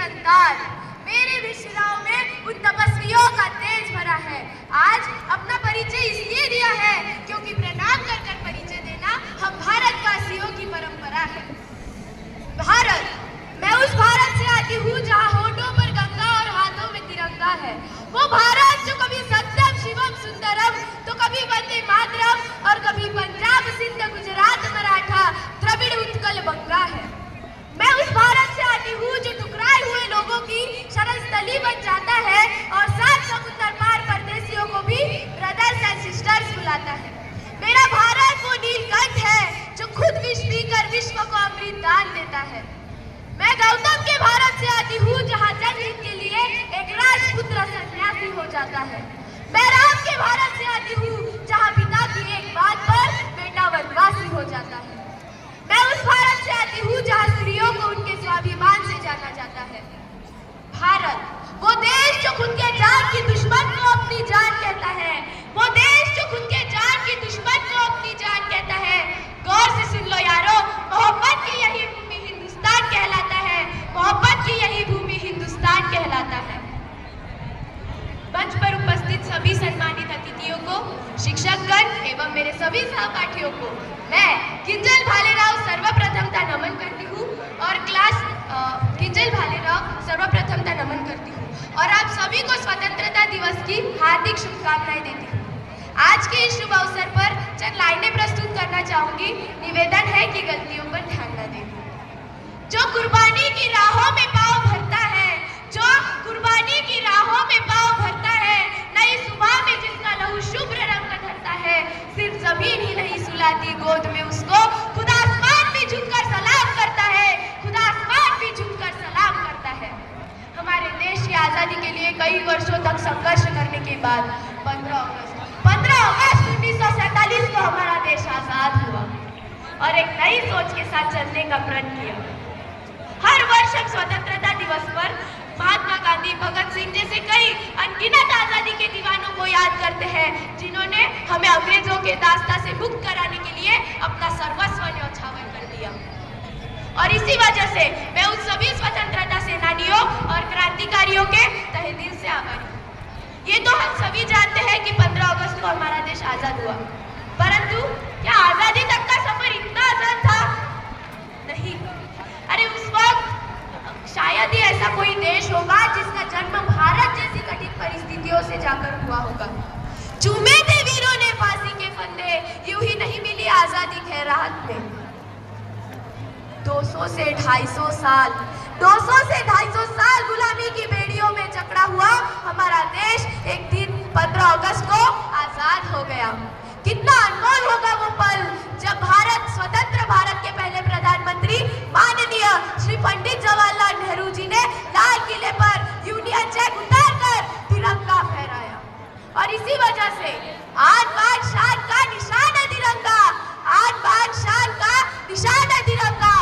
संतान। मेरे भी शिराओं में उन तपस्वियों का तेज भरा है। आज अपना परिचय इसलिए दिया है क्योंकि प्रणाम कर कर परिचय देना हम भारतवासियों की परंपरा है। भारत, मैं उस भारत से आती हूँ जहाँ होठों पर गंगा और हाथों में तिरंगा है। वो भारत जो कभी सत्यम शिवम सुंदरम तो कभी वंदे मातरम और कभी पंजाब सिंध गुजरात मराठा द्रविड़ उत्कल बंगा है। मैं उस भारत से आती हूँ जो टुकराए हुए लोगों की शरण स्थली बन जाता है और सात समुद्र पार परदेशियों को भी ब्रदर्स एंड सिस्टर्स बुलाता है। मेरा भारत वो नीलकंठ है जो खुद विष पीकर विश्व को अमृत दान देता है। मैं गौतम के भारत से आती हूँ जहाँ जनहित के लिए एक राजपुत्र सन्यासी हो जाता है। मैं राम के भारत से आती हूँ जहाँ पिता की एक बात पर बेटा वनवासी हो जाता है। मैं उस भारत से आती हूँ जहाँ स्त्रियों को उनके स्वाभिमान से जाना जाता है। भारत, वो देश जो खुद के जान की दुश्मन को अपनी जान कहता है। वो देश जो खुद के जान की दुश्मन को अपनी जान कहता है। गौर से सुन लो यारो, मोहब्बत की यही भूमि हिंदुस्तान कहलाता है। मोहब्बत की यही भूमि हिंदुस्तान कहलाता है। मंच पर उपस्थित सभी सम्मानित अतिथियों को, शिक्षकगण एवं मेरे सभी सहपाठियों को मैं किंजल भालेराव सर्वप्रथमतः नमन करती हूँ और किंजल भालेराव सर्वप्रथमतः नमन करती हूँ और आप सभी को स्वतंत्रता दिवस की हार्दिक शुभकामनाएं देती हूँ। आज के इस शुभ अवसर पर चंद लाइनें प्रस्तुत करना चाहूंगी। निवेदन है कि गलतियों पर ध्यान न दें। जो कुर्बानी की राहों में पाँव भरता है, जो कुर्बानी की राहों में पाँव भरता है, नई सुबह में जिसका लहू शुभ्र रंग धरता है, सिर्फ जमीन ही नहीं सुलाती गोद में उसको, खुदा आसमान भी झुककर सलाम करता है। खुदा आसमान भी झुककर सलाम करता है। हमारे देश की आजादी के लिए कई वर्षों तक संघर्ष करने के बाद 15 अगस्त 1947 को हमारा देश आजाद हुआ और एक नई सोच के साथ चलने का प्रण किया। हर वर्ष हम स्वतंत्रता दिवस पर महात्मा गांधी, भगत सिंह जैसे कई अनगिनत आजादी के दीवानों को याद करते हैं जिन्होंने हमें अंग्रेजों के दास्ता से मुक्त कराने के लिए अपना सर्वस्व न्यौछावर कर दिया। और इसी वजह से मैं उन सभी स्वतंत्रता सेनानियों और क्रांतिकारियों के तहे दिल से आभारी हूँ। ये तो हम सभी जानते हैं कि 15 अगस्त को हमारा देश आजाद हुआ, परंतु क्या आजादी तक का सफर इतना आसान था? नहीं। अरे उस वक्त शायद ही ऐसा कोई देश होगा जिसका जन्म भारत जैसी कठिन परिस्थितियों से जाकर हुआ होगा। चूमे थे वीरों ने फांसी के फंदे, यूं ही नहीं मिली आजादी खैरात में। 200 से 250 साल गुलामी की बेड़ियों में जकड़ा हुआ हमारा देश एक दिन 15 अगस्त को आजाद हो गया। कितना अनमोल होगा वो पल जब स्वतंत्र भारत के पहले प्रधानमंत्री माननीय श्री पंडित जवाहरलाल नेहरू जी ने लाल किले पर यूनियन जैक उतारकर तिरंगा फहराया। और इसी वजह से आन बान शान का निशान है तिरंगा। आन बान शान का निशान है तिरंगा।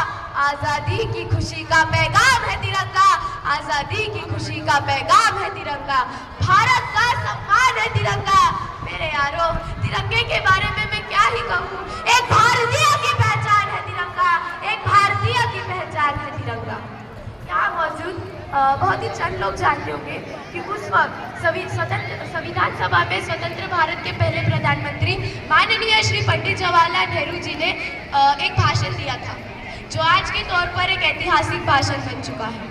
आजादी की खुशी का पैगाम है तिरंगा। आजादी की खुशी का पैगाम है तिरंगा। भारत का सम्मान है तिरंगा। मेरे यारों, तिरंगे के बारे में मैं क्या ही कहूँ। एक भारतीय की पहचान है तिरंगा। एक भारतीय की पहचान है तिरंगा। यहाँ मौजूद बहुत ही चंद लोग जानते होंगे कि उस वक्त संविधान सभा में स्वतंत्र भारत के पहले प्रधानमंत्री माननीय श्री पंडित जवाहरलाल नेहरू जी ने एक भाषण दिया था जो आज के तौर पर एक ऐतिहासिक भाषण बन चुका है,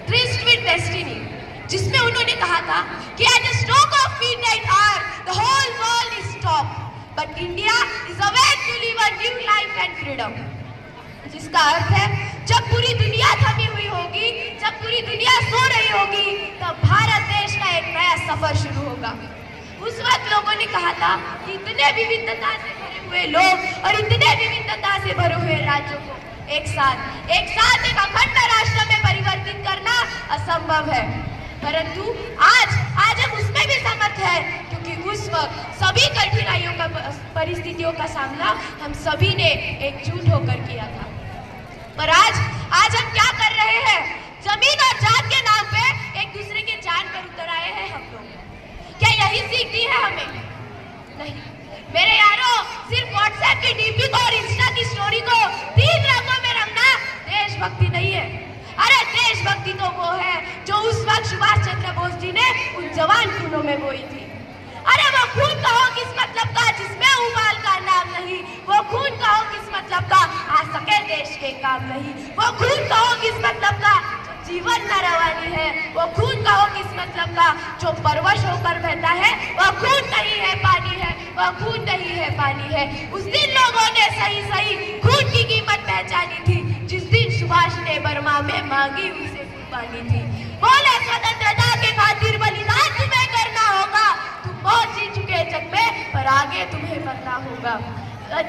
ट्रिस्ट विद डेस्टिनी, जिसमें उन्होंने कहा था कि at the stroke of midnight hour the whole world is stop but India is awake to live a new life and freedom. जिसका अर्थ है जब पूरी दुनिया थमी हुई होगी, जब पूरी दुनिया सो रही होगी, तब भारत देश का एक नया सफर शुरू होगा। उस वक्त लोगों ने कहा था कि इतने विविधता से भरे हुए लोग और इतने विविधता से भरे हुए राज्यों को एक साथ एक अखंड राष्ट्र में परिवर्तित करना असंभव है। परंतु आज हम उसमें भी समर्थ है क्योंकि उस वक्त सभी कठिनाइयों का परिस्थितियों का सामना हम सभी ने एकजुट होकर किया था। पर आज हम क्या कर रहे हैं? जमीन और जात के नाम पे एक दूसरे के जान पर उतर आए हैं हम लोग। क्या यही सीख दी है हमें? नहीं मेरे यारों, सिर्फ व्हाट्सएप की डीपी को और इंस्टा की स्टोरी को 3 रंगों में रंगना देशभक्ति नहीं है। अरे देशभक्ति तो वो जवान खूनों में बोई थी। अरे वो खून कहो किस मतलब का जिसमें उबाल का नाम नहीं, वो खून कहो किस मतलब का आ सके देश के काम नहीं, वो खून कहो किस मतलब का जो जीवन न रवानी है, वो खून कहो किस मतलब का जो परवश होकर बहता है, वो खून नहीं है पानी है, वो खून नहीं है पानी है। उस दिन लोगों ने सही सही खून की कीमत पहचानी थी, जिस दिन सुभाष ने बर्मा में मांगी उसे कुर्बानी थी। बोले स्वतंत्रता के खातिर बलिदान तुम्हें करना होगा, तुम बहुत जी चुके जग में पर आगे तुम्हें बढ़ना होगा।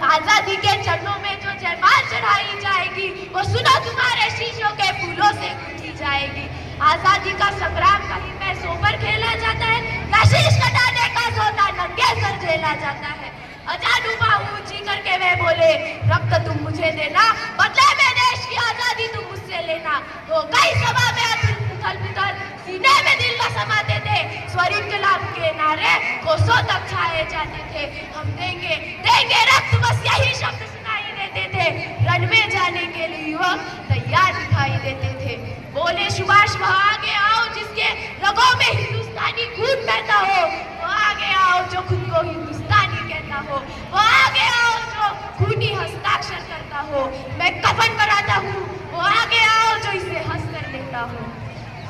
आजादी के चरणों में जो जयमाल चढ़ाई जाएगी, वो सुनो तुम्हारे शीशों के फूलों से गुंजी जाएगी। आजादी का संग्राम कहीं में सोकर खेला जाता है, शीश कटाने का सौदा नंगे सर झेला जाता है। अजानू बाहू ऊंची करके वे बोले, रक्त तुम मुझे देना, बदले में देश की आजादी तुम मुझसे लेना। वो कई सभा में उथल पुथल सीने में दिल न समाते थे, स्वर इनकलाब के नारे कोसों तक छाए जाते थे। हम देंगे देंगे रक्त, बस यही शब्द सुनाई देते थे। रण में जाने के लिए युवक तैयार दिखाई देते थे। बोले सुभाष वह आगे आओ जिसके रगों में हिंदुस्तानी खून बहता हो, वो आगे आओ जो खुद को हिंदुस्तानी कहता हो, वो आगे आओ जो खूनी हस्ताक्षर करता हो। मैं कफन बनाता हूँ, वो आगे आओ जो इसे हंस कर लेता हो।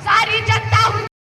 सारी जनता